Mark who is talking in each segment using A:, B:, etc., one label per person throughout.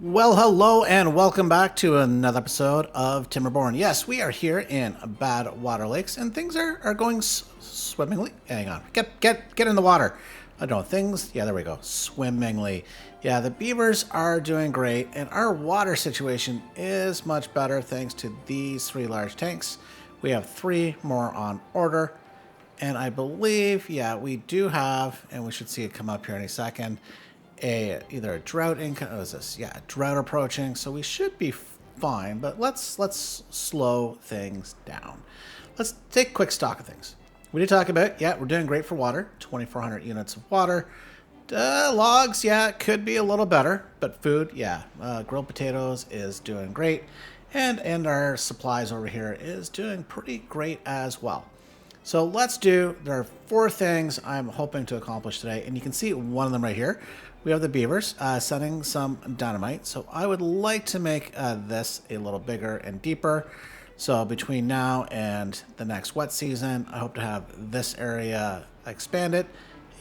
A: Well, hello and welcome back to another episode of Timberborn. Yes, we are here in Badwater Lakes and things are going swimmingly. Hang on. Get in the water. I don't know, things. Yeah, there we go. Swimmingly. Yeah, the beavers are doing great and our water situation is much better thanks to these three large tanks. We have three more on order. And I believe, yeah, we do have, and we should see it come up here any second, either a drought drought approaching, so we should be fine, but let's slow things down. Let's take quick stock of things. We did talk about, yeah, we're doing great for water, 2,400 units of water. Logs, yeah, it could be a little better, but food, yeah, grilled potatoes is doing great, and our supplies over here is doing pretty great as well. So there are four things I'm hoping to accomplish today, and you can see one of them right here. We have the beavers sending some dynamite, so I would like to make this a little bigger and deeper. So between now and the next wet season, I hope to have this area expanded.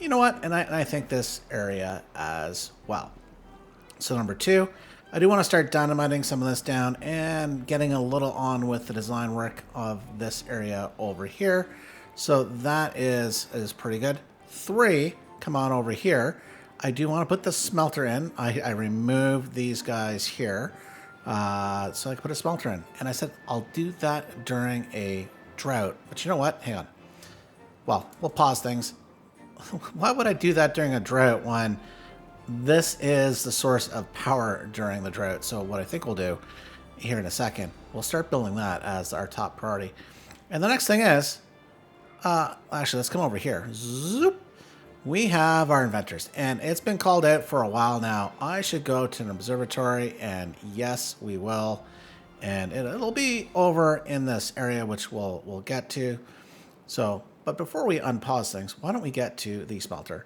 A: You know what? And I think this area as well. So number two, I do want to start dynamiting some of this down and getting a little on with the design work of this area over here. So that is pretty good. Three, come on over here. I do want to put the smelter in. I removed these guys here so I can put a smelter in. And I said I'll do that during a drought. But you know what? Hang on. Well, we'll pause things. Why would I do that during a drought when this is the source of power during the drought? So what I think we'll do here in a second, we'll start building that as our top priority. And the next thing is, actually, let's come over here. Zoop. We have our inventors, and it's been called out for a while now. I should go to an observatory, and yes, we will. And it'll be over in this area, which we'll get to. So, but before we unpause things, why don't we get to the smelter?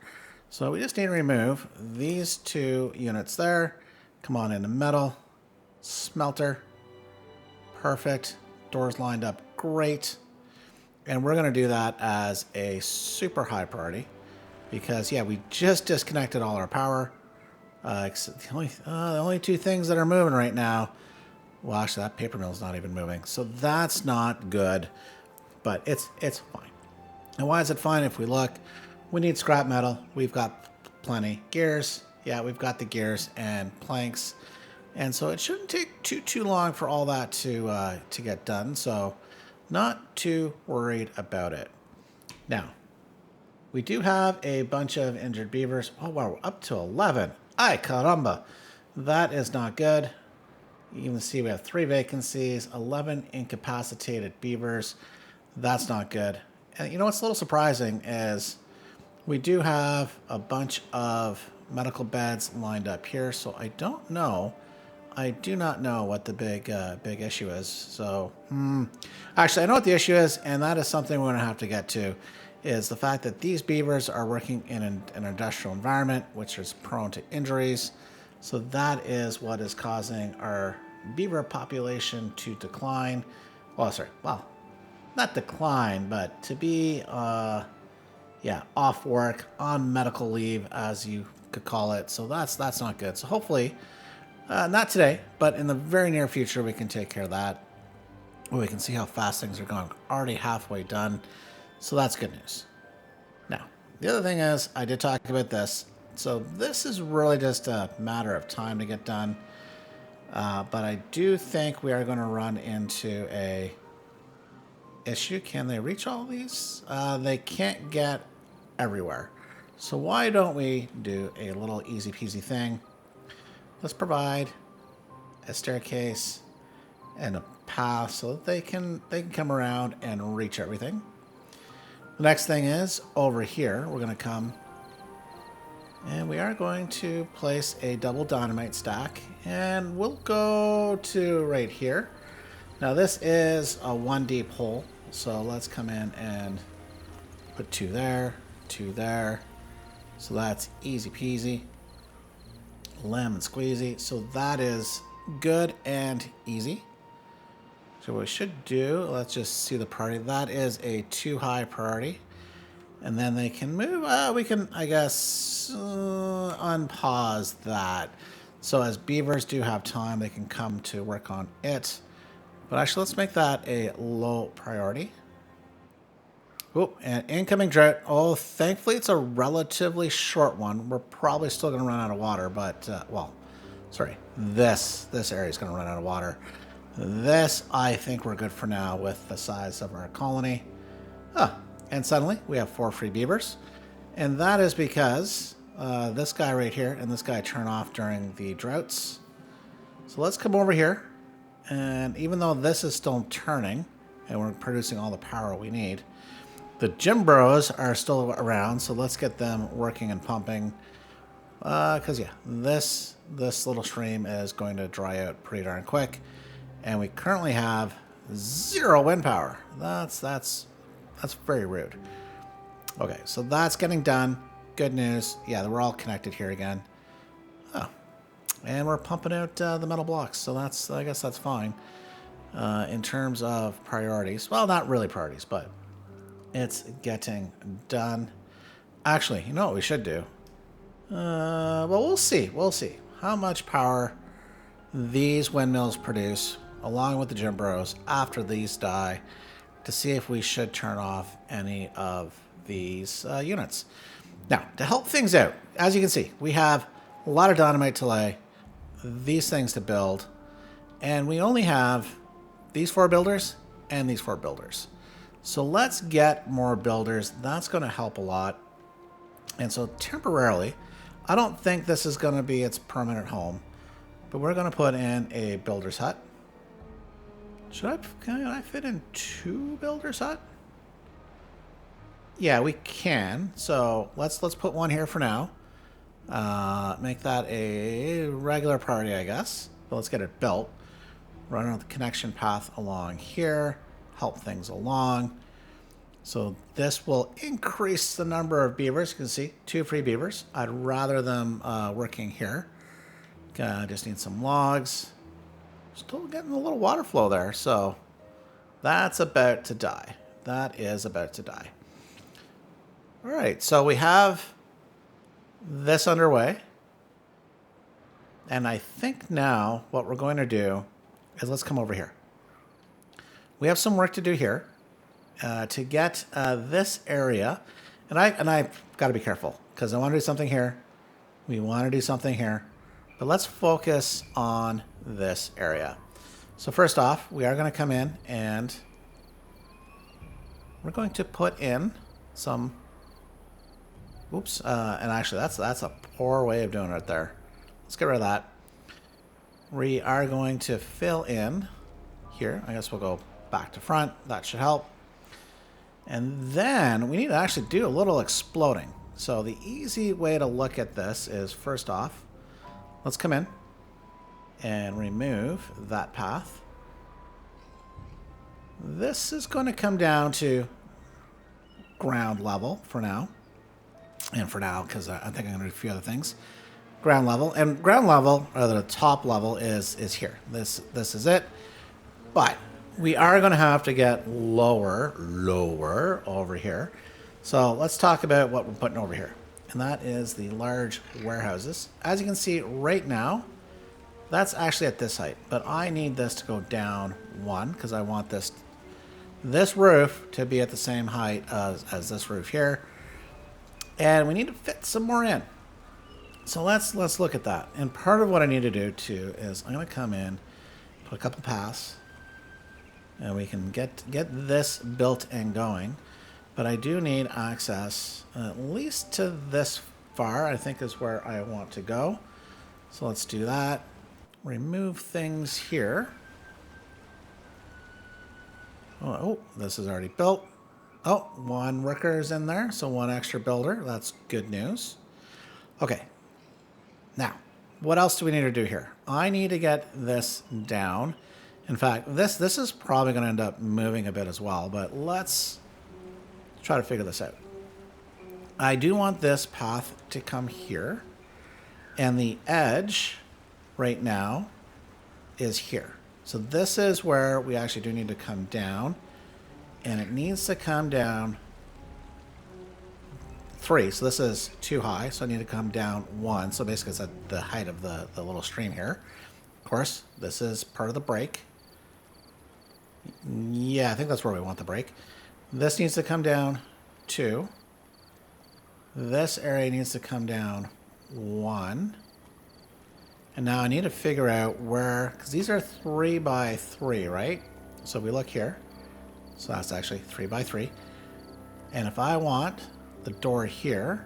A: So we just need to remove these two units there. Come on into metal, smelter, perfect. Doors lined up great. And we're going to do that as a super high priority. Because, yeah, we just disconnected all our power. The only two things that are moving right now. Well, actually, that paper mill is not even moving. So that's not good. But it's fine. And why is it fine? If we look, we need scrap metal. We've got plenty. Gears. Yeah, we've got the gears and planks. And so it shouldn't take too long for all that to get done. So not too worried about it. Now, we do have a bunch of injured beavers. Oh, wow, we're up to 11. Ay, caramba. That is not good. You can see we have 3 vacancies, 11 incapacitated beavers. That's not good. And you know what's a little surprising is we do have a bunch of medical beds lined up here. So I don't know. I do not know what the big issue is. So, actually, I know what the issue is, and that is something we're going to have to get to. Is the fact that these beavers are working in an industrial environment, which is prone to injuries. So that is what is causing our beaver population to decline. Well, not decline, but to be, off work, on medical leave, as you could call it. So that's not good. So hopefully, not today, but in the very near future, we can take care of that. We can see how fast things are going. Already halfway done. So that's good news. Now, the other thing is, I did talk about this. So this is really just a matter of time to get done. But I do think we are going to run into a issue. Can they reach all these? They can't get everywhere. So why don't we do a little easy peasy thing? Let's provide a staircase and a path so that they can come around and reach everything. The next thing is, over here, we're going to come and we are going to place a double dynamite stack, and we'll go to right here. Now this is a 1 deep hole, so let's come in and put 2 there, 2 there. So that's easy peasy, lemon squeezy. So that is good and easy. So what we should do, let's just see the priority. That is a 2 high priority. And then they can move. We can, I guess, unpause that. So as beavers do have time, they can come to work on it. But actually, let's make that a low priority. Oh, and incoming drought. Oh, thankfully it's a relatively short one. We're probably still going to run out of water, but, well, sorry. This area is going to run out of water. This, I think we're good for now with the size of our colony. Oh, and suddenly we have 4 free beavers. And that is because this guy right here and this guy turn off during the droughts. So let's come over here. And even though this is still turning and we're producing all the power we need, the gym bros are still around. So let's get them working and pumping. Because, yeah, this little stream is going to dry out pretty darn quick. And we currently have 0 wind power. That's very rude. Okay, so that's getting done. Good news. Yeah, we're all connected here again. Oh, and we're pumping out the metal blocks. So I guess that's fine. In terms of priorities, well, not really priorities, but it's getting done. Actually, you know what we should do? Well, we'll see. We'll see how much power these windmills produce, along with the gym bros, after these die, to see if we should turn off any of these units. Now, to help things out, as you can see, we have a lot of dynamite to lay, these things to build, and we only have these 4 builders and these 4 builders. So let's get more builders. That's going to help a lot. And so temporarily, I don't think this is going to be its permanent home, but we're going to put in a builder's hut. Can I fit in 2 builder's hut? Yeah, we can. So let's put one here for now. Make that a regular priority, I guess. But let's get it built. Run on the connection path along here. Help things along. So this will increase the number of beavers. You can see 2 free beavers. I'd rather them working here. Just need some logs. Still getting a little water flow there. So that's about to die. That is about to die. All right, so we have this underway. And I think now what we're going to do is let's come over here. We have some work to do here to get this area. And I've got to be careful because I want to do something here. We want to do something here. But let's focus on this area. So first off, we are going to come in and we're going to put in some... Oops, and actually that's a poor way of doing it there. Let's get rid of that. We are going to fill in here. I guess we'll go back to front. That should help. And then we need to actually do a little exploding. So the easy way to look at this is first off, let's come in and remove that path. This is going to come down to ground level for now. And for now, because I think I'm going to do a few other things. Ground level. And ground level, or the top level, is here. This is it. But we are going to have to get lower over here. So let's talk about what we're putting over here. And that is the large warehouses. As you can see right now, that's actually at this height. But I need this to go down 1 because I want this roof to be at the same height as this roof here. And we need to fit some more in. So let's look at that. And part of what I need to do too is I'm going to come in, put a couple paths, and we can get this built and going. But I do need access at least to this far, I think is where I want to go. So let's do that. Remove things here. Oh, this is already built. Oh, 1 worker is in there, so 1 extra builder. That's good news. Okay. Now, what else do we need to do here? I need to get this down. In fact, this is probably going to end up moving a bit as well, but let's try to figure this out. I do want this path to come here, and the edge right now is here. So this is where we actually do need to come down. And it needs to come down 3. So this is too high. So I need to come down 1. So basically it's at the height of the little stream here. Of course, this is part of the break. Yeah, I think that's where we want the break. This needs to come down 2. This area needs to come down 1. And now I need to figure out where, because these are 3 by 3, right? So we look here. So that's actually 3 by 3. And if I want the door here,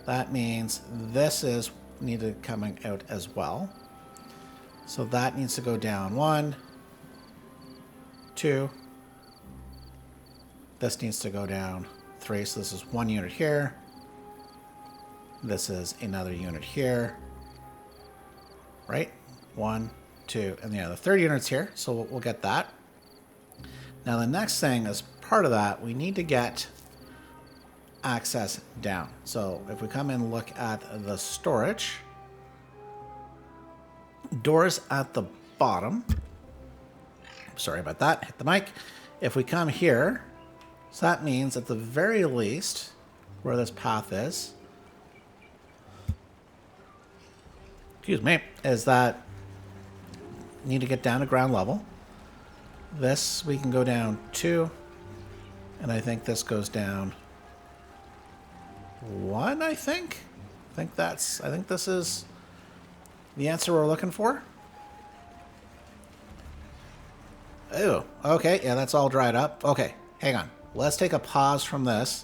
A: that means this is needed coming out as well. So that needs to go down 1, 2. This needs to go down 3. So this is 1 unit here. This is another unit here. Right? 1, 2, and the 3rd unit's here. So we'll get that. Now the next thing, as part of that, we need to get access down. So if we come and look at the storage, doors at the bottom. Sorry about that, hit the mic. If we come here, so that means at the very least, where this path is, excuse me, is that we need to get down to ground level. This we can go down 2, and I think this goes down 1, I think this is the answer we're looking for. Oh, okay, yeah, that's all dried up. Okay, hang on. Let's take a pause from this,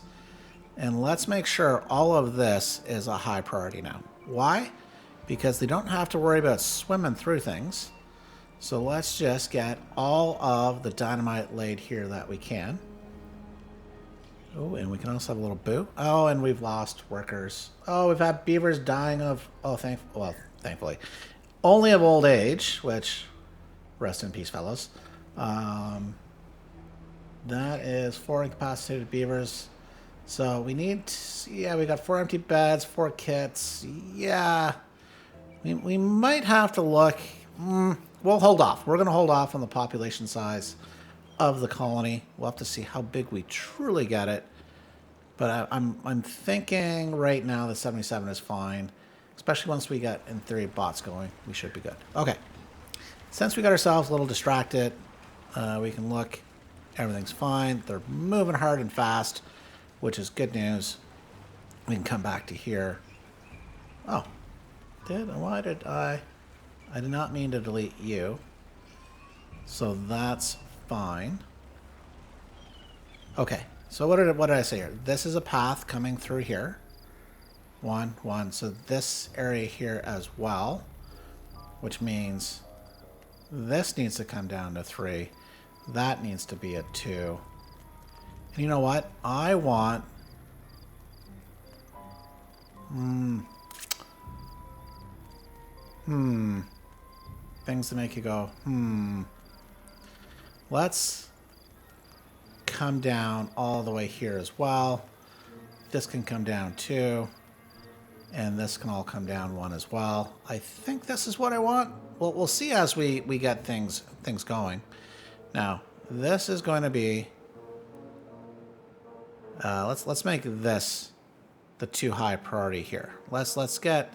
A: and let's make sure all of this is a high priority now. Why? Because they don't have to worry about swimming through things. So let's just get all of the dynamite laid here that we can. Oh, and we can also have a little boo. Oh, and we've lost workers. Oh, we've had beavers dying of, thankfully, only of old age, which, rest in peace, fellows. That is 4 incapacitated beavers. So we need, yeah, we got 4 empty beds, 4 kits. Yeah, we might have to look. We'll hold off. We're going to hold off on the population size of the colony. We'll have to see how big we truly get it. But I'm thinking right now that 77 is fine, especially once we get, in theory, bots going. We should be good. Okay. Since we got ourselves a little distracted, we can look. Everything's fine. They're moving hard and fast, which is good news. We can come back to here. Oh. Why did I did not mean to delete you. So that's fine. Okay, so what did I say here? This is a path coming through here. 1, 1. So this area here as well, which means this needs to come down to 3. That needs to be a 2. And you know what? I want... Things to make you go, Let's come down all the way here as well. This can come down 2. And this can all come down 1 as well. I think this is what I want. Well, we'll see as we get things going. Now, this is going to be... let's make this the 2 high priority here. Let's get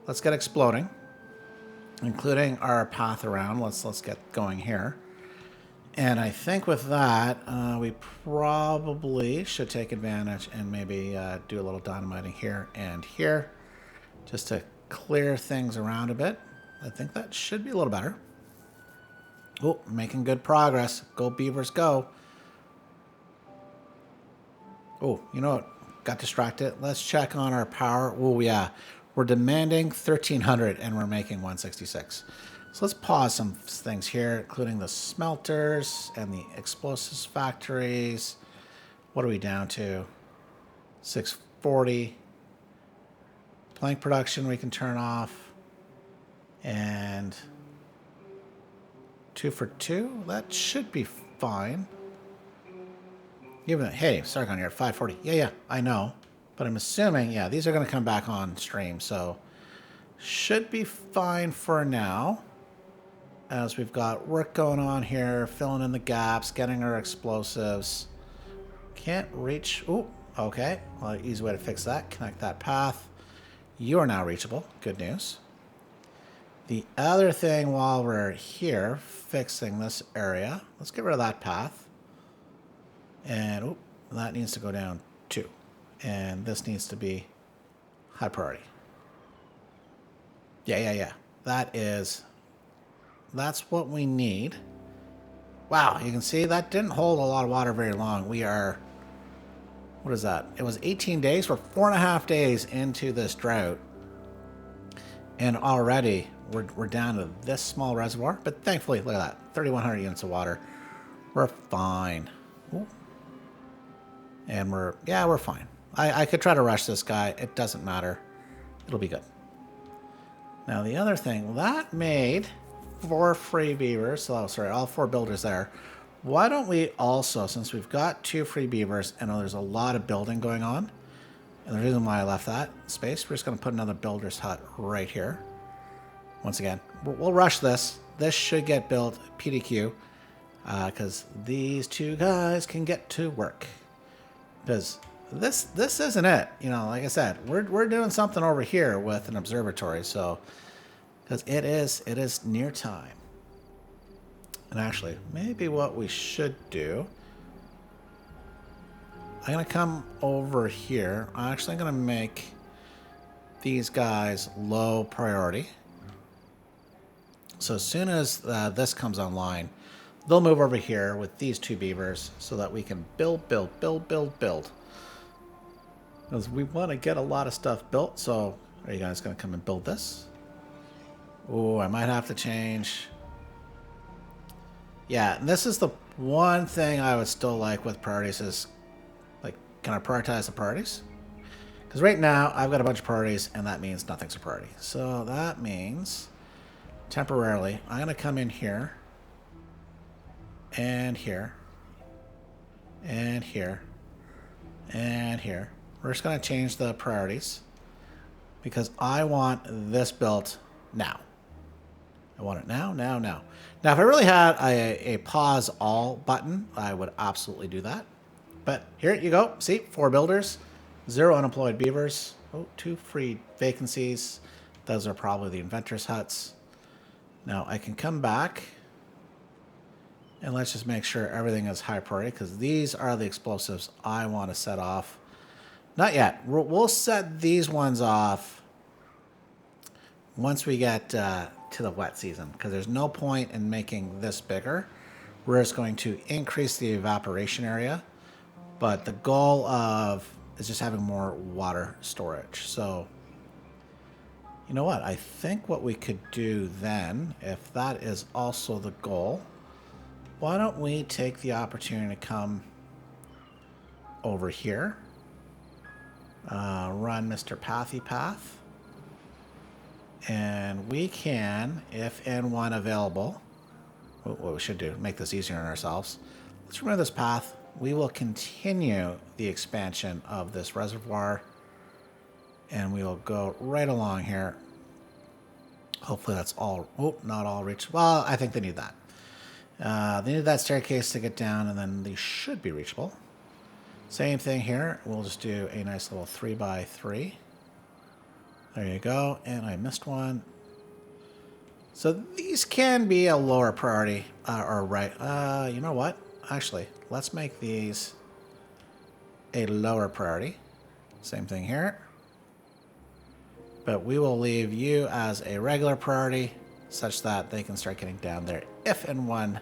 A: exploding, including our path around. Let's get going here. And I think with that, we probably should take advantage and maybe do a little dynamiting here and here, just to clear things around a bit. I think that should be a little better. Oh, making good progress. Go Beavers, go. Oh, you know what? Got distracted. Let's check on our power. Oh, yeah. We're demanding 1,300 and we're making 166. So let's pause some things here, including the smelters and the explosives factories. What are we down to? 640. Plank production we can turn off. And 2 for 2. That should be fine. Even though, hey, Sargon, you're at 540. Yeah, I know. But I'm assuming, yeah, these are going to come back on stream. So should be fine for now. As we've got work going on here, filling in the gaps, getting our explosives. Can't reach. Oh, Okay, well, easy way to fix that. Connect that path. You are now reachable. Good news. The other thing while we're here, fixing this area, let's get rid of that path. And oop, that needs to go down too. And this needs to be high priority. Yeah. That's what we need. Wow, you can see that didn't hold a lot of water very long. We are, what is that? It was 18 days. We're 4.5 days into this drought. And already we're down to this small reservoir. But thankfully, look at that, 3,100 units of water. We're fine. Ooh. And we're fine. I could try to rush this guy. It doesn't matter. It'll be good. Now the other thing, that made 4 free beavers. Oh, sorry, all 4 builders there. Why don't we also, since we've got 2 free beavers, and there's a lot of building going on, and the reason why I left that space, we're just going to put another builder's hut right here. Once again, we'll rush this. This should get built PDQ, because these 2 guys can get to work. Because this isn't it. You know, like I said, we're doing something over here with an observatory, so because it is near time. And actually, maybe what we should do, I'm gonna come over here. I'm gonna make these guys low priority. So as soon as this comes online, they'll move over here with these 2 beavers so that we can build. Because we want to get a lot of stuff built. So are you guys going to come and build this? Oh, I might have to change. Yeah, and this is the one thing I would still like with priorities is, like, can I prioritize the priorities? Because right now, I've got a bunch of priorities, and that means nothing's a priority. So that means, temporarily, I'm going to come in here, and here, and here, and here. We're just going to change the priorities because I want this built now. I want it now. Now, if I really had a pause all button, I would absolutely do that. But here you go. See, 4 builders, 0 unemployed beavers. Oh, 2 free vacancies. Those are probably the inventors' huts. Now I can come back and let's just make sure everything is high priority because these are the explosives I want to set off. Not yet. We'll set these ones off once we get to the wet season because there's no point in making this bigger. We're just going to increase the evaporation area, but the goal is just having more water storage. So, you know what? I think what we could do then, if that is also the goal, why don't we take the opportunity to come over here. Run Mr. Pathy Path. And we can, if N1 available, what we should do, make this easier on ourselves. Let's remove this path. We will continue the expansion of this reservoir. And we will go right along here. Hopefully that's all, not all reached. Well, I think they need that. They need that staircase to get down, and then they should be reachable. Same thing here. We'll just do a nice little 3x3. There you go. And I missed one. So these can be a lower priority. You know what? Actually, let's make these a lower priority. Same thing here. But we will leave you as a regular priority such that they can start getting down there if and when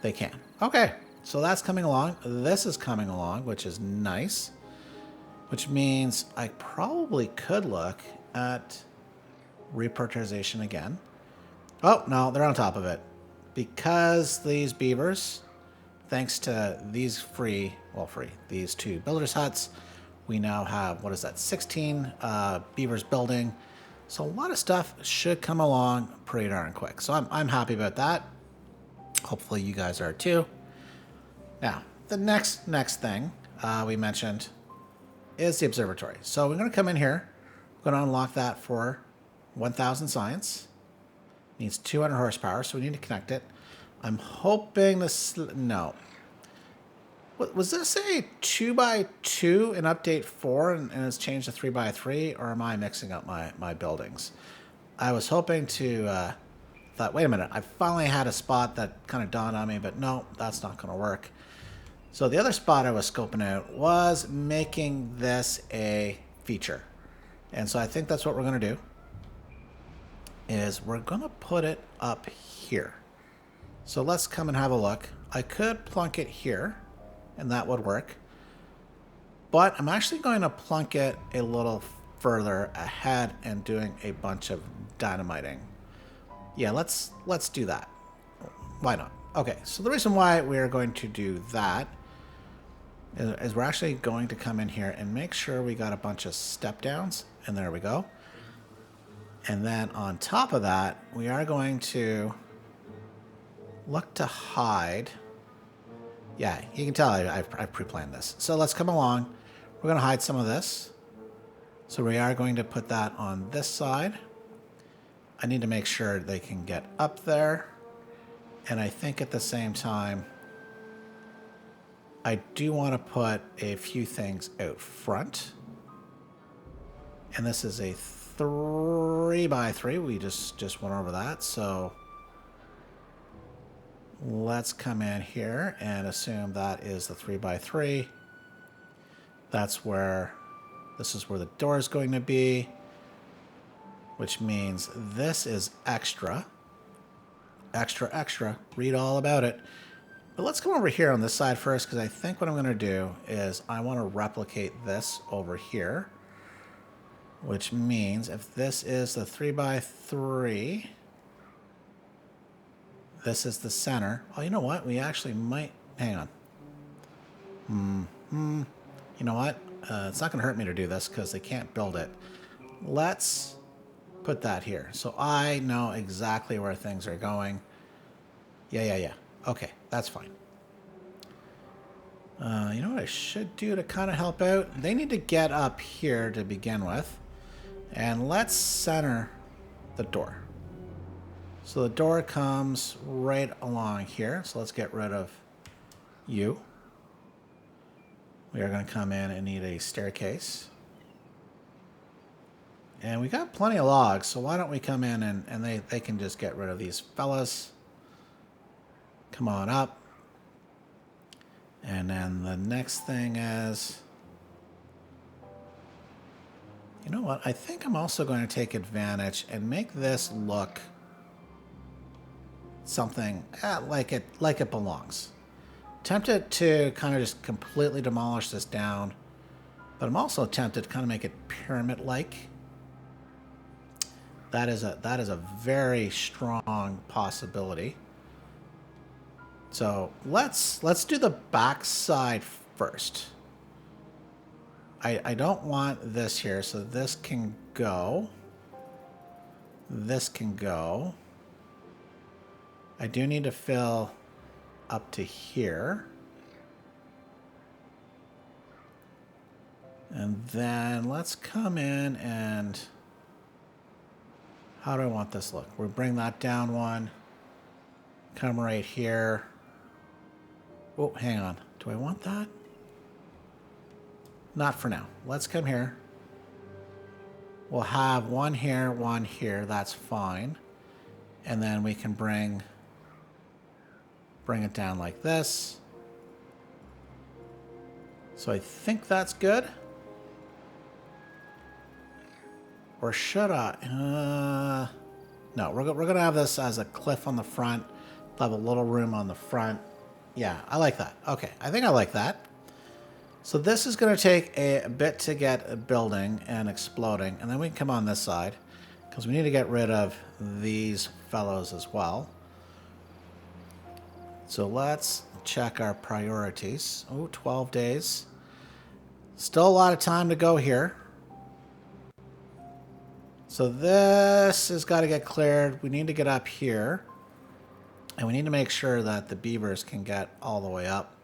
A: they can. Okay. So that's coming along. This is coming along, which is nice. Which means I probably could look at reprioritization again. Oh, no, they're on top of it. Because these beavers, thanks to these these 2 builders' huts, we now have, 16 beavers building. So a lot of stuff should come along pretty darn quick. So I'm happy about that. Hopefully you guys are too. Now, the next thing we mentioned is the observatory. So we're going to come in here. We're going to unlock that for 1,000 science. Needs 200 horsepower, so we need to connect it. I'm hoping this... No. Was this a 2x2 in update 4 and it's changed to 3x3, or am I mixing up my buildings? I was hoping to, thought, wait a minute, I finally had a spot that kind of dawned on me, but no, that's not going to work. So the other spot I was scoping out was making this a feature. And so I think that's what we're going to do, is we're going to put it up here. So let's come and have a look. I could plunk it here, and that would work. But I'm actually going to plunk it a little further ahead and doing a bunch of dynamiting. Yeah, let's do that. Why not? Okay, so the reason why we're going to do that is we're actually going to come in here and make sure we got a bunch of step downs, and there we go. And then on top of that, we are going to look to hide. Yeah, you can tell I've pre-planned this. So let's come along. We're going to hide some of this. So we are going to put that on this side. I need to make sure they can get up there. And I think at the same time, I do want to put a few things out front. And this is a 3x3. We just went over that. So let's come in here and assume that is the 3x3. That's where, this is where the door is going to be, which means this is extra. Extra, extra. Read all about it. But let's come over here on this side first, because I think what I'm going to do is I want to replicate this over here, which means if this is the 3x3, this is the center. Oh, you know what? We actually might... Hang on. You know what? It's not going to hurt me to do this because they can't build it. Let's put that here. So I know exactly where things are going. Yeah. Okay, that's fine. You know what I should do to kind of help out? They need to get up here to begin with. And let's center the door. So the door comes right along here. So let's get rid of you. We are going to come in and need a staircase. And we got plenty of logs, so why don't we come in and they can just get rid of these fellas. Come on up. And then the next thing is... You know what? I think I'm also going to take advantage and make this look something like it belongs. Tempted to kind of just completely demolish this down, but I'm also tempted to kind of make it pyramid-like. That is a very strong possibility. So let's do the back side first. I don't want this here, so this can go. This can go. I do need to fill up to here. And then let's come in and... How do I want this look? We'll bring that down one. Come right here. Oh, hang on. Do I want that? Not for now. Let's come here. We'll have one here. That's fine. And then we can bring it down like this. So I think that's good. Or should I? No, we're going to have this as a cliff on the front. We'll have a little room on the front. Yeah, I like that. Okay, I think I like that. So this is going to take a bit to get building and exploding. And then we can come on this side, because we need to get rid of these fellows as well. So let's check our priorities. Oh, 12 days. Still a lot of time to go here. So this has got to get cleared. We need to get up here. And we need to make sure that the beavers can get all the way up.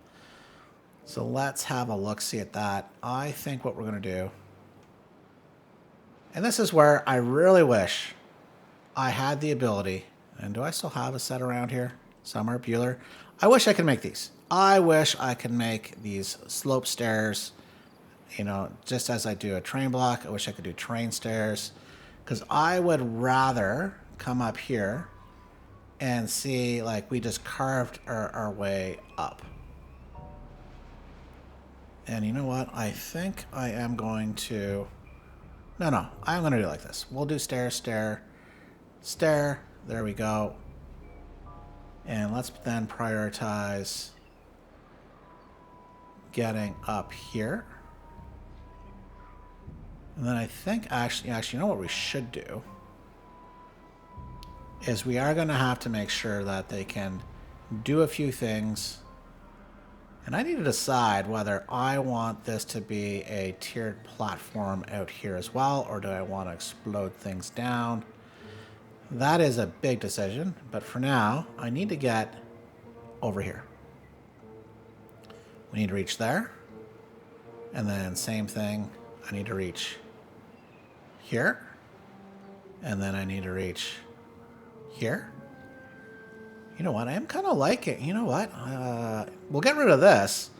A: So let's have a look-see at that. I think what we're going to do... And this is where I really wish I had the ability... And do I still have a set around here? Summer, Bueller. I wish I could make these. I wish I could make these slope stairs, you know, just as I do a train block. I wish I could do train stairs, because I would rather come up here and see, like, we just carved our way up. And you know what? I think I am going to... No, I'm going to do it like this. We'll do stair, stair, stair. There we go. And let's then prioritize getting up here. And then I think actually, you know what we should do? Is we are going to have to make sure that they can do a few things. And I need to decide whether I want this to be a tiered platform out here as well, or do I want to explode things down? That is a big decision, but for now, I need to get over here. We need to reach there. And then same thing, I need to reach here. And then I need to reach here. You know what? I am kind of liking, you know what? We'll get rid of this,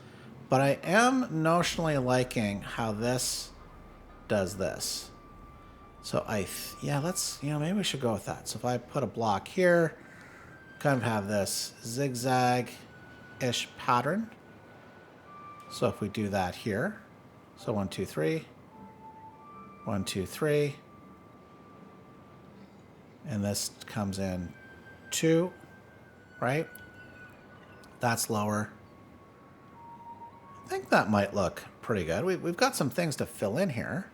A: but I am notionally liking how this does this. So yeah, let's, you know, maybe we should go with that. So if I put a block here, kind of have this zigzag-ish pattern. So if we do that here, so 1, 2, 3, 1, 2, 3, and this comes in 2. Right? That's lower. I think that might look pretty good. We've got some things to fill in here,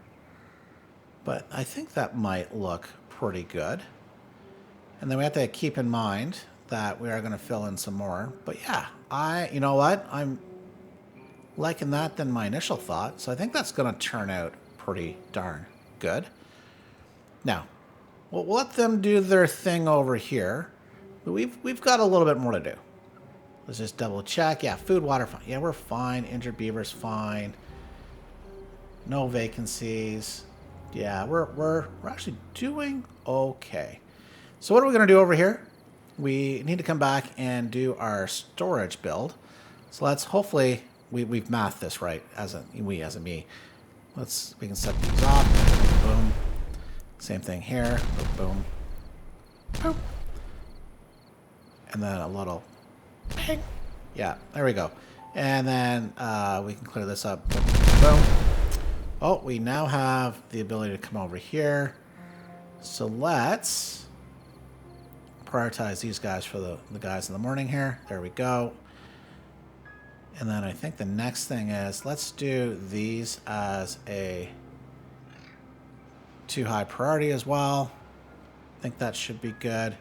A: but I think that might look pretty good. And then we have to keep in mind that we are going to fill in some more. But yeah, you know what? I'm liking that than my initial thought. So I think that's going to turn out pretty darn good. Now, we'll let them do their thing over here. But we've got a little bit more to do. Let's just double check. Yeah, food, water, fine. Yeah, we're fine. Injured beavers, fine. No vacancies. Yeah, we're actually doing okay. So what are we going to do over here? We need to come back and do our storage build. So let's hopefully we've mathed this right as a me. We can set these off. Boom. Same thing here. Boom. Boom. And then a little ping. Yeah, there we go. And then we can clear this up. Boom. Oh, we now have the ability to come over here. So let's prioritize these guys for the guys in the morning here. There we go. And then I think the next thing is, let's do these as a 2 high priority as well. I think that should be good.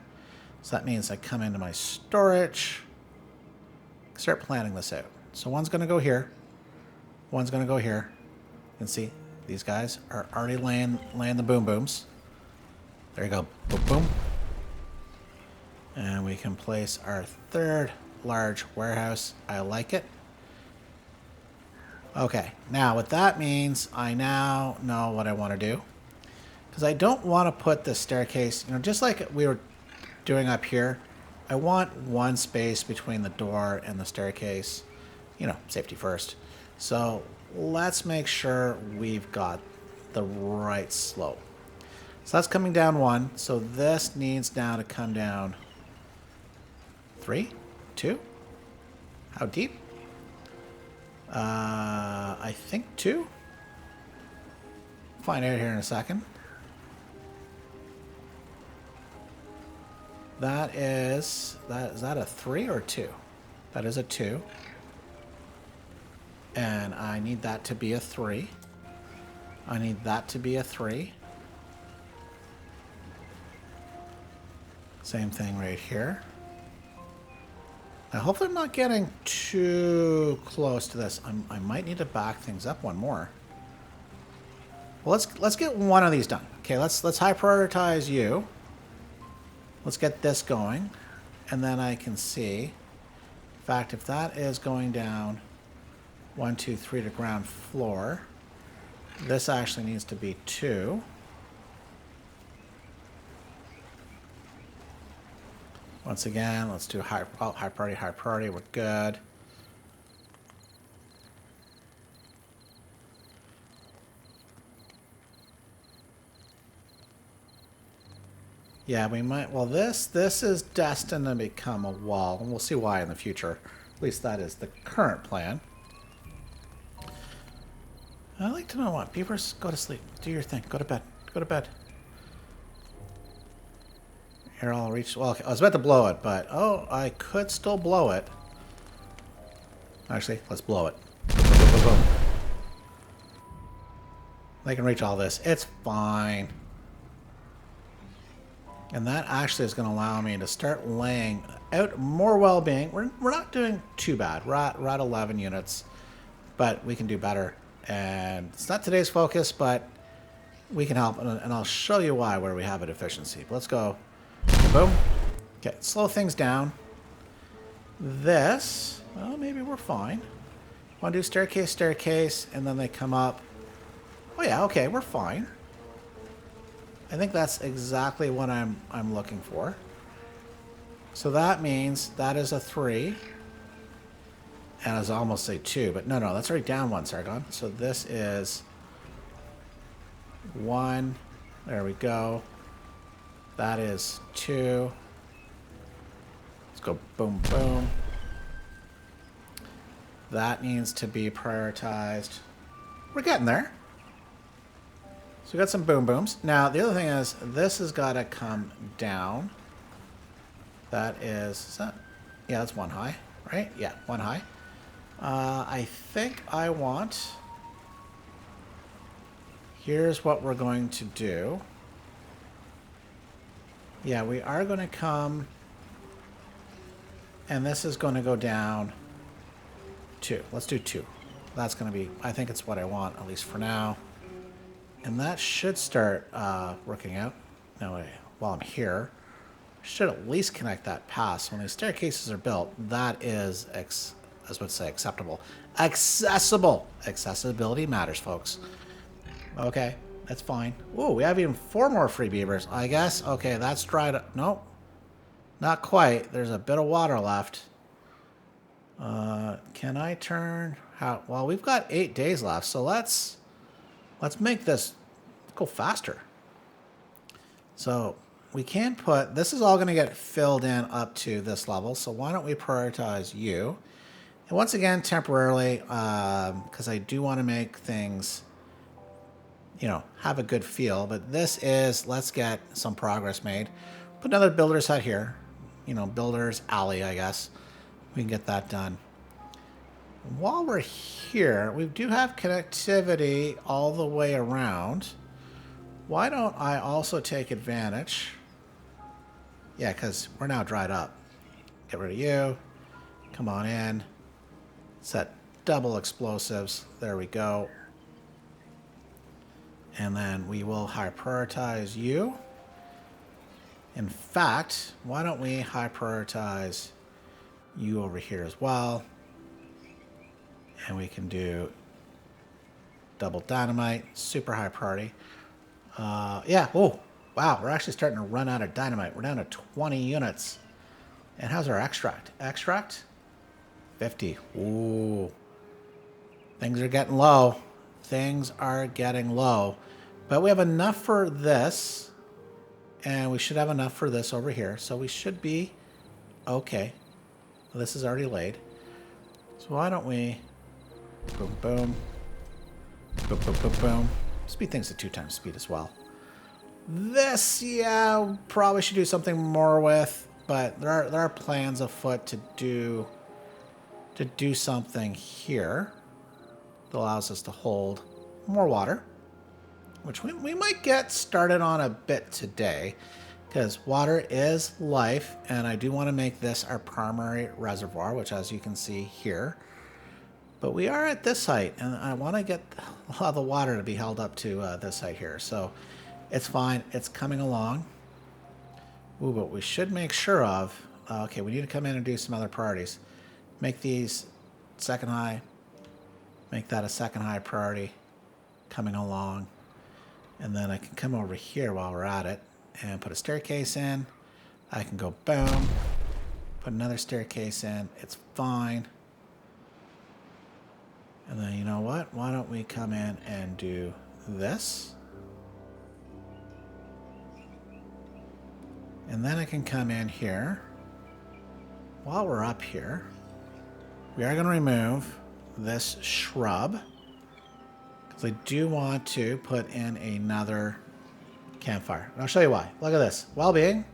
A: So that means I come into my storage, start planning this out. So one's going to go here. One's going to go here. You can see these guys are already laying the boom booms. There you go. Boom, boom. And we can place our third large warehouse. I like it. Okay, now what that means, I now know what I want to do. Because I don't want to put the staircase, you know, just like we were doing up here, I want one space between the door and the staircase. You know, safety first. So let's make sure we've got the right slope. So that's coming down 1. So this needs now to come down 3, 2. How deep? I think 2. Find out here in a second. Is that a 3 or 2? That is a 2. And I need that to be a 3. I need that to be a 3. Same thing right here. Now hopefully I'm not getting too close to this. I might need to back things up one more. Well, let's get one of these done. Okay, let's high prioritize you. Let's get this going, and then I can see. In fact, if that is going down 1, 2, 3 to ground floor, this actually needs to be 2. Once again, let's do high priority, high priority. We're good. Yeah, we might. Well, this is destined to become a wall, and we'll see why in the future. At least that is the current plan. I'd like to know what. Beavers, go to sleep. Do your thing. Go to bed. Go to bed. Here, I'll reach. Well, okay, I was about to blow it, but oh, I could still blow it. Actually, let's blow it. Boom, boom, boom, boom. They can reach all this. It's fine. And that actually is going to allow me to start laying out more well-being. We're not doing too bad. We're at 11 units, but we can do better. And it's not today's focus, but we can help. And I'll show you why where we have a deficiency. But let's go. Boom. Okay, slow things down. This, well, maybe we're fine. Want to do staircase, staircase, and then they come up. Oh yeah, okay, we're fine. I think that's exactly what I'm looking for. So that means that is a 3. And I was almost say 2, but no, that's already down 1, Sargon. So this is 1. There we go. That is 2. Let's go boom, boom. That needs to be prioritized. We're getting there. So we got some boom booms. Now, the other thing is, this has got to come down. That is that? Yeah, that's 1 high, right? Yeah, 1 high. I think I want... Here's what we're going to do. Yeah, we are going to come... And this is going to go down 2. Let's do 2. That's going to be... I think it's what I want, at least for now. And that should start working out. No way. While I'm here, should at least connect that pass. When these staircases are built, that is, I was about to say acceptable. Accessible. Accessibility matters, folks. Okay, that's fine. Ooh, we have even 4 more free beavers. I guess. Okay, that's dried up. Nope. Not quite. There's a bit of water left. Can I turn... How? Well, we've got 8 days left, so let's make this go faster. So we can put, this is all going to get filled in up to this level. So why don't we prioritize you? And once again, temporarily, because I do want to make things, have a good feel. But this is, let's get some progress made. Put another builder's hut here. Builder's alley, I guess. We can get that done. While we're here, we do have connectivity all the way around. Why don't I also take advantage? Yeah, because we're now dried up. Get rid of you. Come on in. Set double explosives. There we go. And then we will high prioritize you. In fact, why don't we high prioritize you over here as well? And we can do double dynamite, super high priority. Yeah, oh, wow, we're actually starting to run out of dynamite. We're down to 20 units. And how's our extract? Extract? 50. Ooh. Things are getting low. Things are getting low. But we have enough for this. And we should have enough for this over here. So we should be okay. Well, this is already laid. So why don't we... Boom, boom. Boom, boom, boom, boom. Speed things to 2 times speed as well. This, yeah, probably should do something more with, but there are plans afoot to do something here that allows us to hold more water, which we might get started on a bit today, because water is life, and I do want to make this our primary reservoir, which, as you can see here. But we are at this height, and I want to get a lot of the water to be held up to this height here. So it's fine. It's coming along. Ooh, but we should make sure of... okay, we need to come in and do some other priorities. Make these second high. Make that a second high priority. Coming along. And then I can come over here while we're at it and put a staircase in. I can go boom, Put another staircase in. It's fine. And then, you know what? Why don't we come in and do this? And then I can come in here. While we're up here, we are going to remove this shrub. Because I do want to put in another campfire. And I'll show you why. Look at this. Well-being.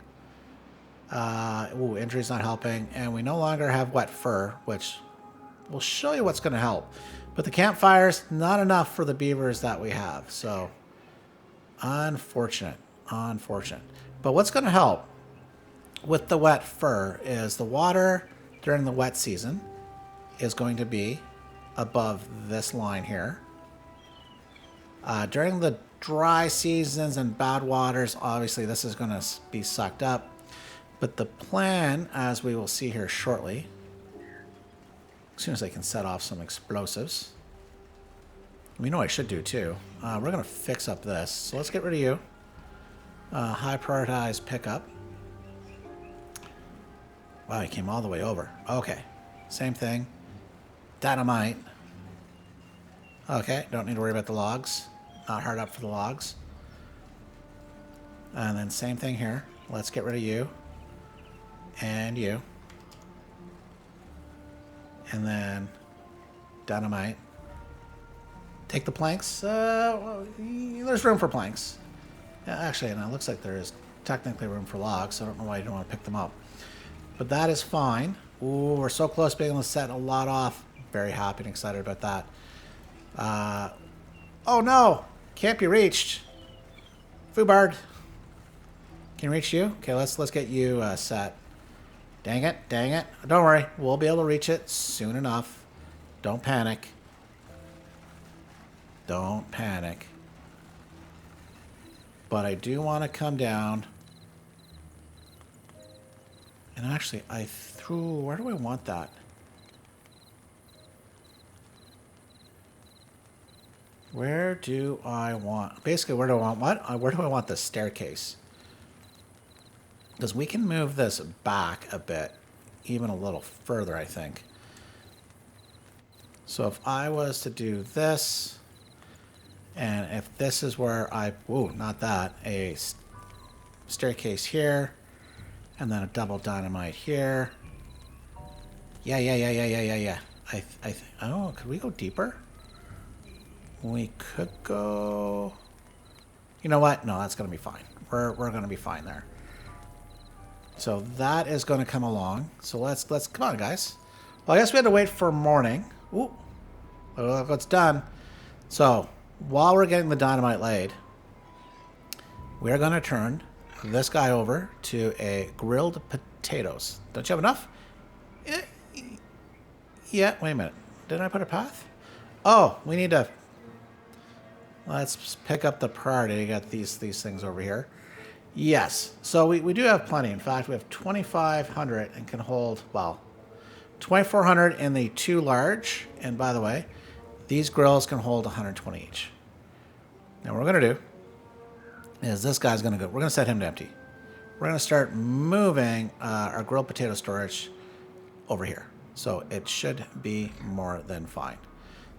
A: Ooh, injury's not helping. And we no longer have wet fur, which we'll show you what's going to help. But the campfire's not enough for the beavers that we have. So, unfortunate. Unfortunate. But what's going to help with the wet fur is the water during the wet season is going to be above this line here. During the dry seasons and bad waters, obviously this is going to be sucked up. But the plan, as we will see here shortly, as soon as I can set off some explosives. We know I should do too. We're going to fix up this. So let's get rid of you. High prioritize pickup. Wow, he came all the way over. Okay. Same thing. Dynamite. Okay, don't need to worry about the logs. Not hard up for the logs. And then same thing here. Let's get rid of you. And you. And then dynamite. Take the planks. Well, there's room for planks. Yeah, actually, and it looks like there is technically room for logs, so I don't know why you don't want to pick them up. But that is fine. Ooh, we're so close to being able to set a lot off. Very happy and excited about that. Oh no! Can't be reached. Foobard. Can reach you? Okay, let's get you set. Dang it, dang it. Don't worry, we'll be able to reach it soon enough. Don't panic. Don't panic. But I do want to come down. And actually, I threw... Where do I want that? Where do I want... Basically, where do I want what? Where do I want the staircase? Because we can move this back a bit. Even a little further, I think. So if I was to do this... And if this is where I... Whoa, not that. A staircase here. And then a double dynamite here. Yeah. Oh, could we go deeper? We could go... You know what? No, that's going to be fine. We're going to be fine there. So that is going to come along. So let's... Come on, guys. Well, I guess we had to wait for morning. Ooh. Look what's done. So... While we're getting the dynamite laid, we're going to turn this guy over to a grilled potatoes. Don't you have enough? Yeah, wait a minute. Didn't I put a path? Oh, we need to... Let's pick up the priority to get these things over here. Yes. So we do have plenty. In fact, we have 2,500 and can hold, well, 2,400 in the two large. And by the way... These grills can hold 120 each. Now what we're going to do is this guy's going to go... We're going to set him to empty. We're going to start moving our grilled potato storage over here. So it should be more than fine.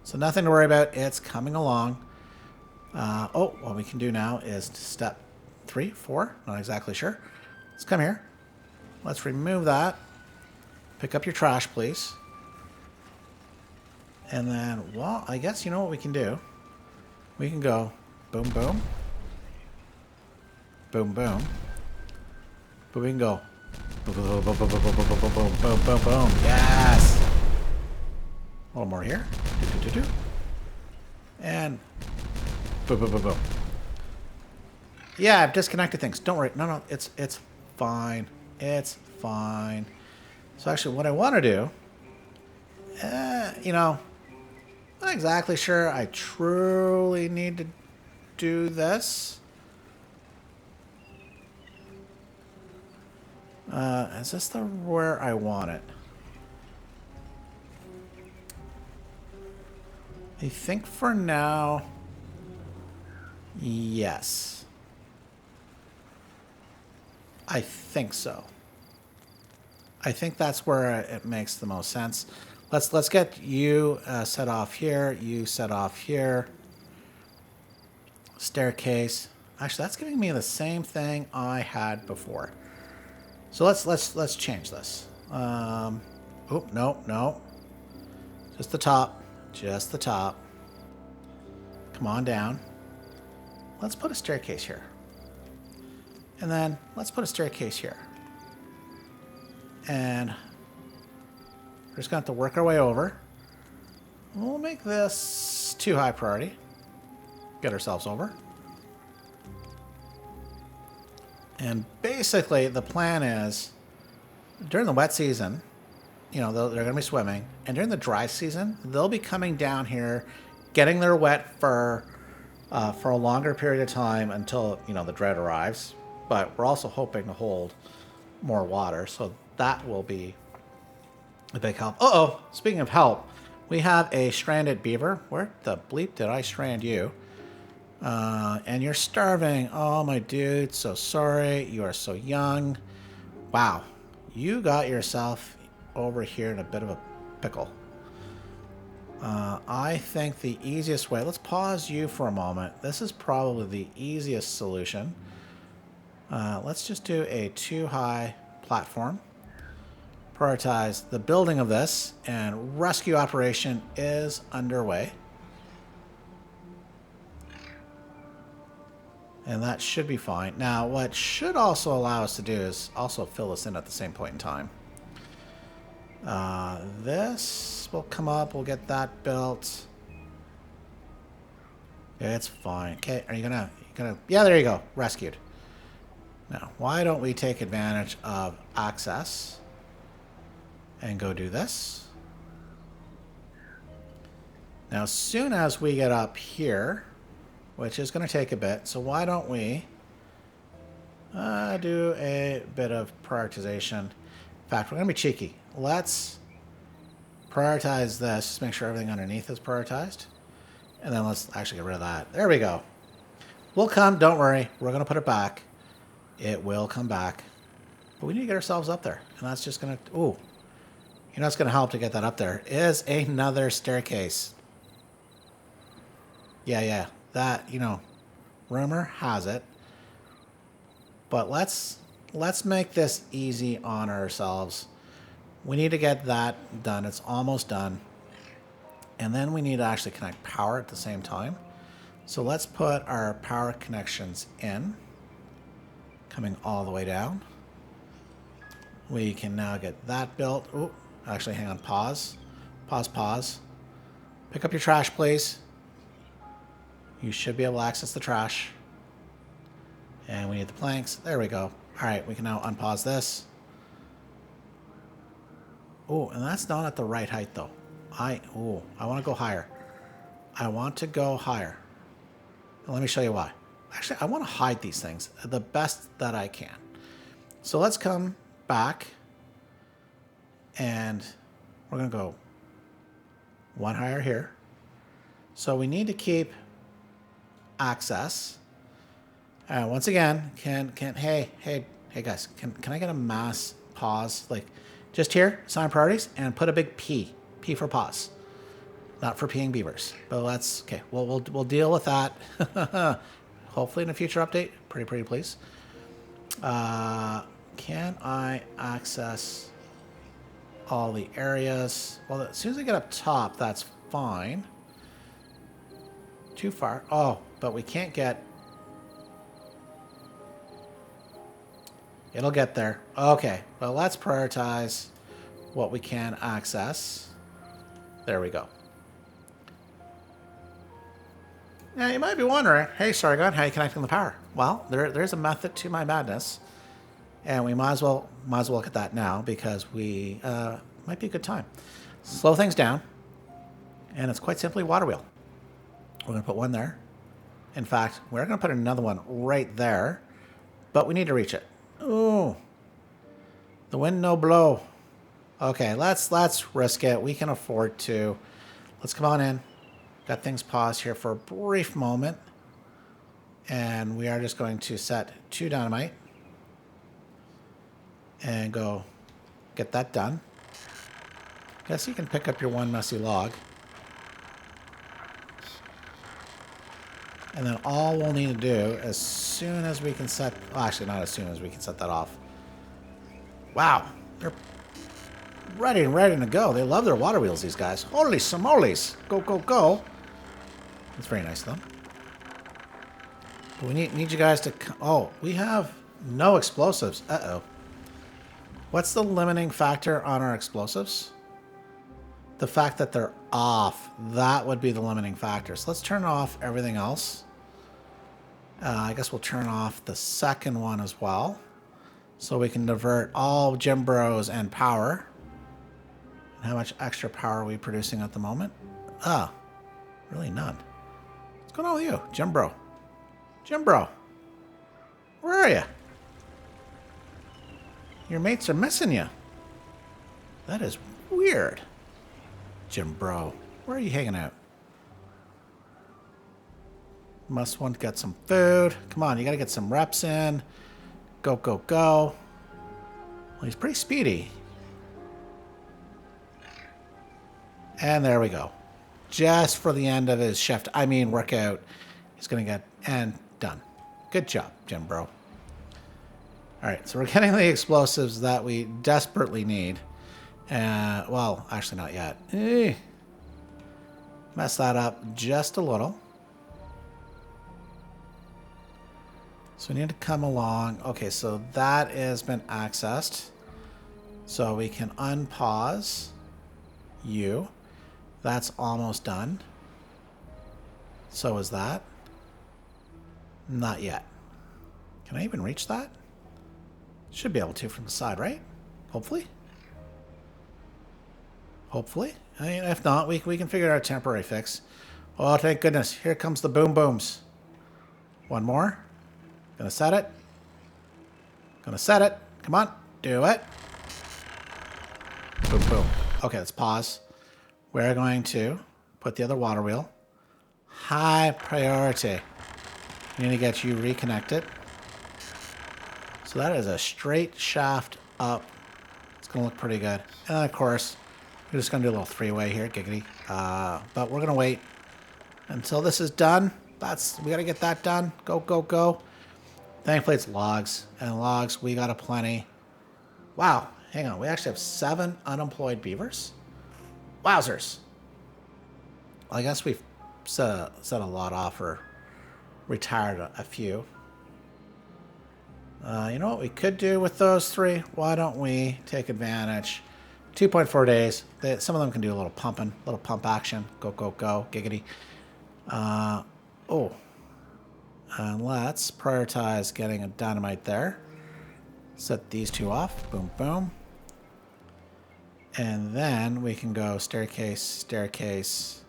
A: So nothing to worry about. It's coming along. What we can do now is step 3, 4. Not exactly sure. Let's come here. Let's remove that. Pick up your trash, please. And then, well, I guess you know what we can do. We can go boom, boom. Boom, boom. But we can go boom, boom, boom, boom, boom, boom, boom, boom, boom, boom, boom, boom. Yes! A little more here. Do. And boom, boom, boom, boom. Yeah, I've disconnected things. Don't worry. No, it's fine. It's fine. So actually, what I want to do, you know, not exactly sure I truly need to do this. Is this where I want it? I think for now, yes. I think so. I think that's where it makes the most sense. Let's get you set off here. You set off here. Staircase. Actually, that's giving me the same thing I had before. So let's change this. Oh no. Just the top. Just the top. Come on down. Let's put a staircase here. And then let's put a staircase here. And we're just going to have to work our way over. We'll make this too high priority. Get ourselves over. And basically the plan is during the wet season, you know, they're going to be swimming. And during the dry season, they'll be coming down here, getting their wet fur for a longer period of time until, you know, the drought arrives. But we're also hoping to hold more water. So that will be a big help. Uh-oh, speaking of help, we have a stranded beaver. Where the bleep did I strand you? And you're starving. Oh, my dude, so sorry. You are so young. Wow, you got yourself over here in a bit of a pickle. I think the easiest way... Let's pause you for a moment. This is probably the easiest solution. Let's just do a too-high platform. Prioritize the building of this, and rescue operation is underway. And that should be fine. Now, what should also allow us to do is also fill this in at the same point in time. This will come up. We'll get that built. Yeah, it's fine. Okay, are you gonna... Yeah, there you go. Rescued. Now, why don't we take advantage of access and go do this? Now, as soon as we get up here, which is going to take a bit, so why don't we do a bit of prioritization. In fact, we're going to be cheeky. Let's prioritize this, just make sure everything underneath is prioritized. And then let's actually get rid of that. There we go. We'll come, don't worry. We're going to put it back. It will come back. But we need to get ourselves up there. And that's just going to... Ooh. You know what's going to help to get that up there is another staircase. Yeah. That, you know, rumor has it. But let's make this easy on ourselves. We need to get that done. It's almost done. And then we need to actually connect power at the same time. So let's put our power connections in. Coming all the way down. We can now get that built. Ooh, actually, hang on. Pause. Pause. Pick up your trash, please. You should be able to access the trash. And we need the planks. There we go. All right, we can now unpause this. Oh, and that's not at the right height, though. I want to go higher. I want to go higher. And let me show you why. Actually, I want to hide these things the best that I can. So let's come back. And we're going to go one higher here. So we need to keep access. Once again, hey guys, can I get a mass pause? Like, just here, assign priorities, and put a big P for pause, not for peeing beavers. But let's okay. We'll deal with that. Hopefully in a future update. Pretty please. Can I access all the areas? Well, as soon as I get up top, that's fine. Too far. Oh, but we can't get... It'll get there. Okay, well, let's prioritize what we can access. There we go. Now, you might be wondering, hey, Sargon, how are you connecting the power? Well, there's a method to my madness, and we might as well look at that now, because we might be a good time. Slow things down, and it's quite simply water wheel. We're going to put one there. In fact, we're going to put another one right there, but we need to reach it. Ooh, the wind no blow. Okay, let's risk it. We can afford to. Let's come on in. Got things paused here for a brief moment, and we are just going to set 2 dynamite and go Get that done. Guess you can pick up your one messy log. And then all we'll need to do, as soon as we can set... Well, actually, not as soon as we can set that off. Wow. They're ready to go. They love their water wheels, these guys. Holy smolies. Go, go, go. That's very nice of them. But we need you guys to... Oh, we have no explosives. Uh-oh. What's the limiting factor on our explosives? The fact that they're off. That would be the limiting factor. So let's turn off everything else. I guess we'll turn off the second one as well. So we can divert all Gym Bros and power. And how much extra power are we producing at the moment? Ah, really none. What's going on with you, Gym Bro? Gym Bro, where are you? Your mates are missing you. That is weird. Gym Bro, where are you hanging out? Must want to get some food. Come on, you got to get some reps in. Go, go, go. Well, he's pretty speedy. And there we go. Just for the end of his shift, I mean workout, he's going to get... And done. Good job, Gym Bro. All right, so we're getting the explosives that we desperately need. Well, actually not yet. Mess that up just a little. So we need to come along. Okay, so that has been accessed. So we can unpause you. That's almost done. So is that. Not yet. Can I even reach that? Should be able to from the side, right? Hopefully. Hopefully. I mean, if not, we can figure out a temporary fix. Oh, thank goodness. Here comes the boom booms. One more. Gonna set it. Gonna set it. Come on. Do it. Boom, boom. Okay, let's pause. We're going to put the other water wheel. High priority. We need to get you reconnected. So that is a straight shaft up. It's going to look pretty good. And then, of course, we're just going to do a little three-way here, giggity. But we're going to wait until this is done. We got to get that done. Go, go, go. Thankfully, it's logs. And logs, we got a plenty. Wow. Hang on. We actually have 7 unemployed beavers. Wowzers. Well, I guess we've set a lot off or retired a few. You know what we could do with those 3? Why don't we take advantage? 2.4 days. Some of them can do a little pumping, a little pump action. Go, go, go. Giggity. Let's prioritize getting a dynamite there. Set these 2 off. Boom, boom. And then we can go staircase, staircase.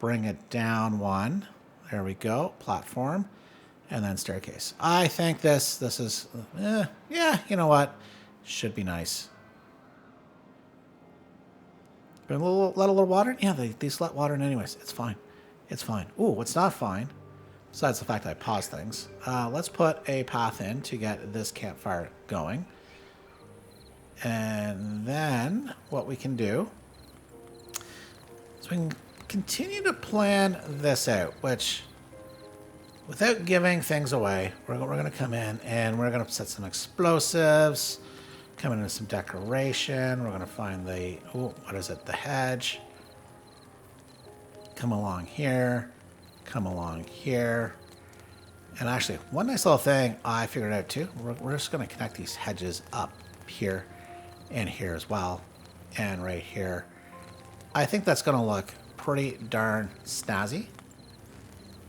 A: Bring it down 1. There we go. Platform. And then staircase. I think this is... yeah, you know what? Should be nice. Let a little water in? Yeah, these let water in anyways. It's fine. It's fine. Ooh, what's not fine, besides the fact that I paused things, let's put a path in to get this campfire going. And then what we can do is we can continue to plan this out, which, without giving things away, we're going to come in and we're going to set some explosives, come in with some decoration. We're going to find the, what is it, the hedge. Come along here, come along here. And actually, one nice little thing I figured out too, we're just going to connect these hedges up here and here as well, and right here. I think that's going to look pretty darn snazzy.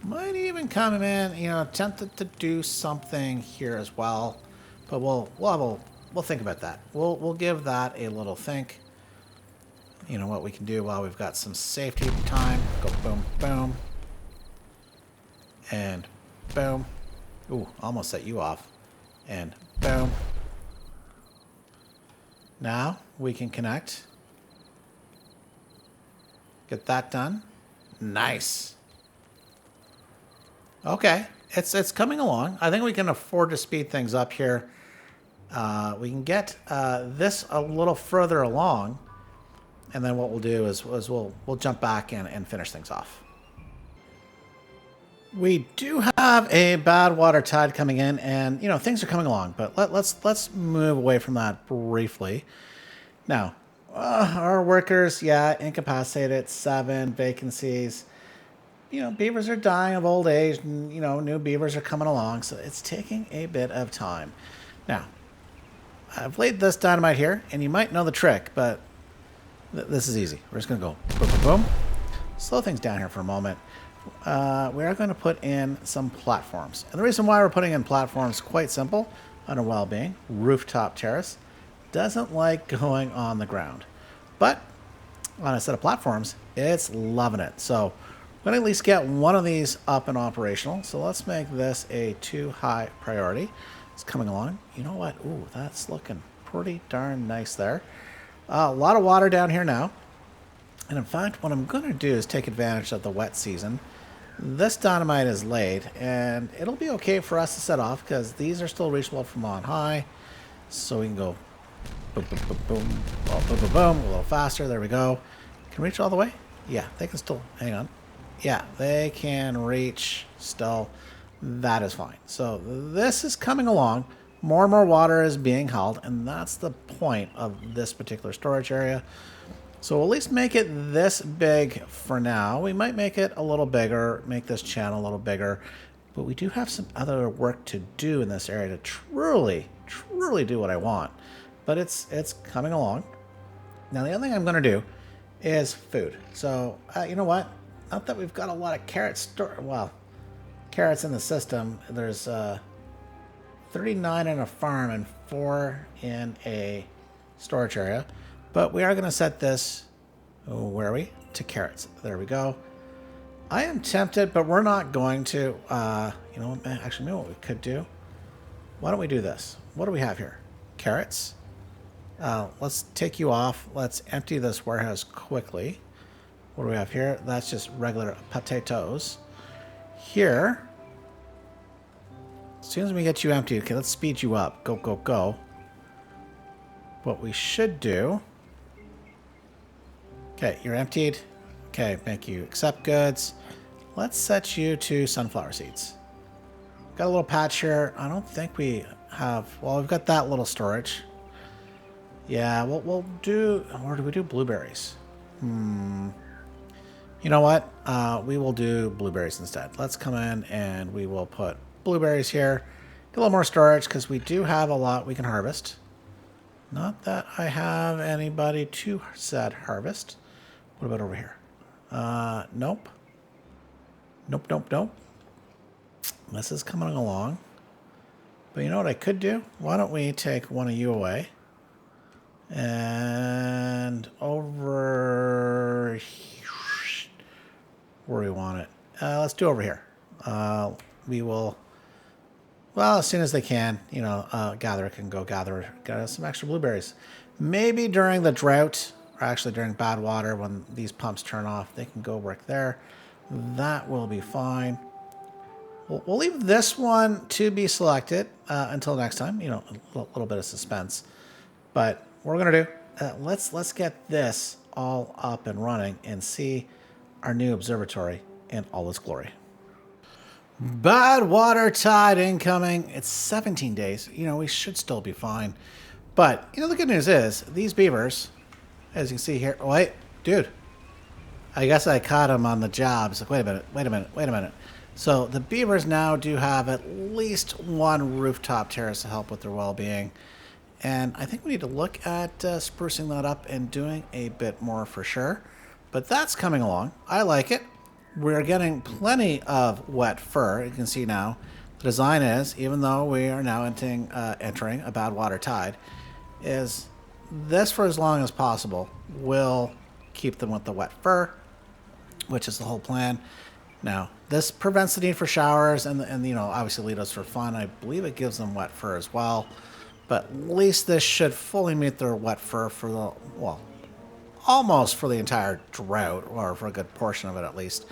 A: Might even come in, tempted to do something here as well, but we'll think about that. We'll give that a little think. You know what we can do while we've got some safety time. Go boom, boom, and boom. Ooh, almost set you off, and boom. Now we can connect. Get that done. Nice. Okay, it's coming along. I think we can afford to speed things up here. We can get this a little further along, and then what we'll do is we'll jump back in and finish things off. We do have a bad water tide coming in, and things are coming along. But let's move away from that briefly. Now, our workers, yeah, incapacitated, 7 vacancies. Beavers are dying of old age, and new beavers are coming along, so it's taking a bit of time. Now, I've laid this dynamite here, and you might know the trick, but this is easy. We're just gonna go boom, boom, boom. Slow things down here for a moment. We are going to put in some platforms. And the reason why we're putting in platforms is quite simple. Under well-being, rooftop terrace doesn't like going on the ground. But on a set of platforms, it's loving it. So we're going to at least get one of these up and operational. So let's make this a 2 high priority. It's coming along. You know what? Ooh, that's looking pretty darn nice there. A lot of water down here now. And in fact, what I'm going to do is take advantage of the wet season. This dynamite is laid, and it'll be okay for us to set off because these are still reachable from on high. So we can go boom, boom, boom, boom, well, boom, boom, boom, a little faster. There we go. Can we reach all the way? Yeah, they can still, hang on. Yeah, they can reach still. That is fine. So this is coming along. More and more water is being held, and that's the point of this particular storage area. So we'll at least make it this big for now. We might make it a little bigger, make this channel a little bigger, but we do have some other work to do in this area to truly do what I want. But it's coming along. Now the other thing I'm going to do is food. So you know what? Not that we've got a lot of carrots carrots in the system. There's 39 in a farm and 4 in a storage area. But we are going to set this, where are we? To carrots. There we go. I am tempted, but we're not going to. Actually, you know what we could do? Why don't we do this? What do we have here? Carrots. Let's take you off. Let's empty this warehouse quickly. What do we have here? That's just regular potatoes. Here, as soon as we get you empty, okay, let's speed you up. Go, go, go. What we should do... Okay, you're emptied. Okay, thank you. Accept goods. Let's set you to sunflower seeds. Got a little patch here. I don't think we have... Well, we've got that little storage. Yeah, we'll do... Or do we do blueberries? You know what? We will do blueberries instead. Let's come in and we will put blueberries here. Get a little more storage because we do have a lot we can harvest. Not that I have anybody to said harvest. What about over here? Nope. Nope, nope, nope. This is coming along. But you know what I could do? Why don't we take one of you away? And over here, where we want it. Let's do over here. We will... Well, as soon as they can, Gatherer can go gather some extra blueberries. Maybe during the drought, or actually during bad water, when these pumps turn off, they can go work there. That will be fine. We'll leave this one to be selected until next time. A little bit of suspense. But what we're going to do, let's get this all up and running and see our new observatory in all its glory. Bad water tide incoming. It's 17 days. We should still be fine. But, the good news is, these beavers, as you can see here... Oh, wait, dude. I guess I caught him on the job. It's like, wait a minute. So, the beavers now do have at least one rooftop terrace to help with their well-being. And I think we need to look at sprucing that up and doing a bit more for sure. But that's coming along. I like it. We're getting plenty of wet fur. You can see now the design is, even though we are now entering a bad water tide, is this for as long as possible will keep them with the wet fur, which is the whole plan. Now, this prevents the need for showers and obviously lead us for fun. I believe it gives them wet fur as well. But at least this should fully meet their wet fur for the, almost for the entire drought, or for a good portion of it at least.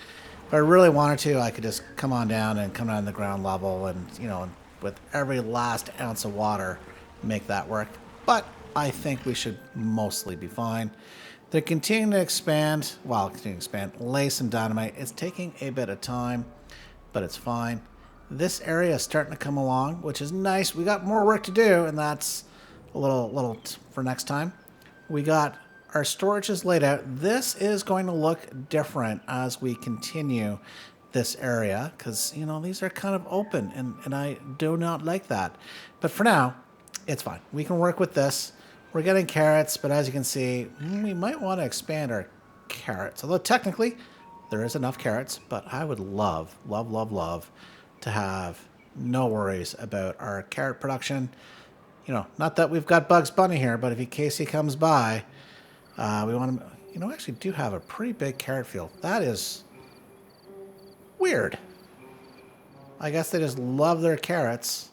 A: If I really wanted to, I could just come on down and come down to the ground level and, with every last ounce of water make that work. But I think we should mostly be fine. They're continuing to expand. Well, continuing to expand. Lay some dynamite. It's taking a bit of time, but it's fine. This area is starting to come along, which is nice. We got more work to do, and that's a little for next time. We got our storage is laid out. This is going to look different as we continue this area because, you know, these are kind of open, and I do not like that. But for now, it's fine. We can work with this. We're getting carrots, but as you can see, we might want to expand our carrots. Although technically, there is enough carrots, but I would love, love, love, love to have no worries about our carrot production. You know, not that we've got Bugs Bunny here, but if in case he comes by, we want to, you know, actually do have a pretty big carrot field. That is weird. I guess they just love their carrots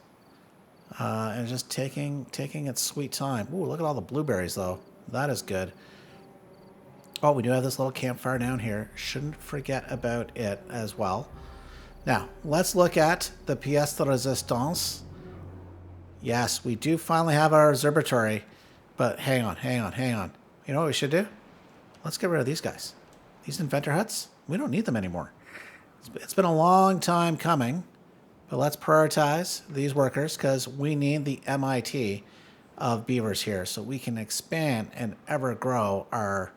A: and just taking its sweet time. Ooh, look at all the blueberries, though. That is good. Oh, we do have this little campfire down here. Shouldn't forget about it as well. Now, let's look at the pièce de résistance. Yes, we do finally have our observatory, but hang on. You know what we should do? Let's get rid of these guys. These inventor huts, we don't need them anymore. It's been a long time coming, but let's prioritize these workers because we need the MIT of beavers here so we can expand and ever grow our,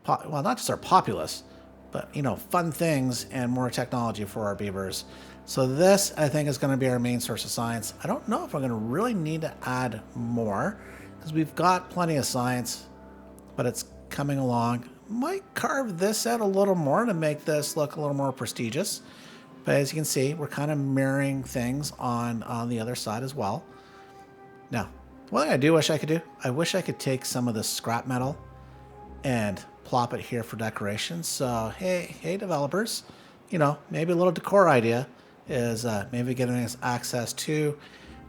A: well, not just our populace, but, you know, fun things and more technology for our beavers. So this, I think, is going to be our main source of science. I don't know if we're going to really need to add more because we've got plenty of science, but it's coming along. Might carve this out a little more to make this look a little more prestigious. But as you can see, we're kind of mirroring things on the other side as well. Now, one thing I do wish I could do, I wish I could take some of this scrap metal and plop it here for decoration. So, hey, developers, you know, maybe a little decor idea is maybe getting us access to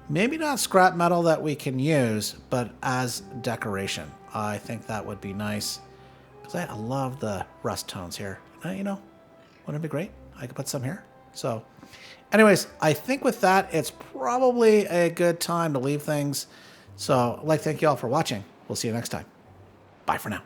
A: maybe not scrap metal that we can use, but as decoration. I think that would be nice because I love the rust tones here. You know, wouldn't it be great? I could put some here. So, anyways, I think with that, it's probably a good time to leave things. So, I'd like to thank you all for watching. We'll see you next time. Bye for now.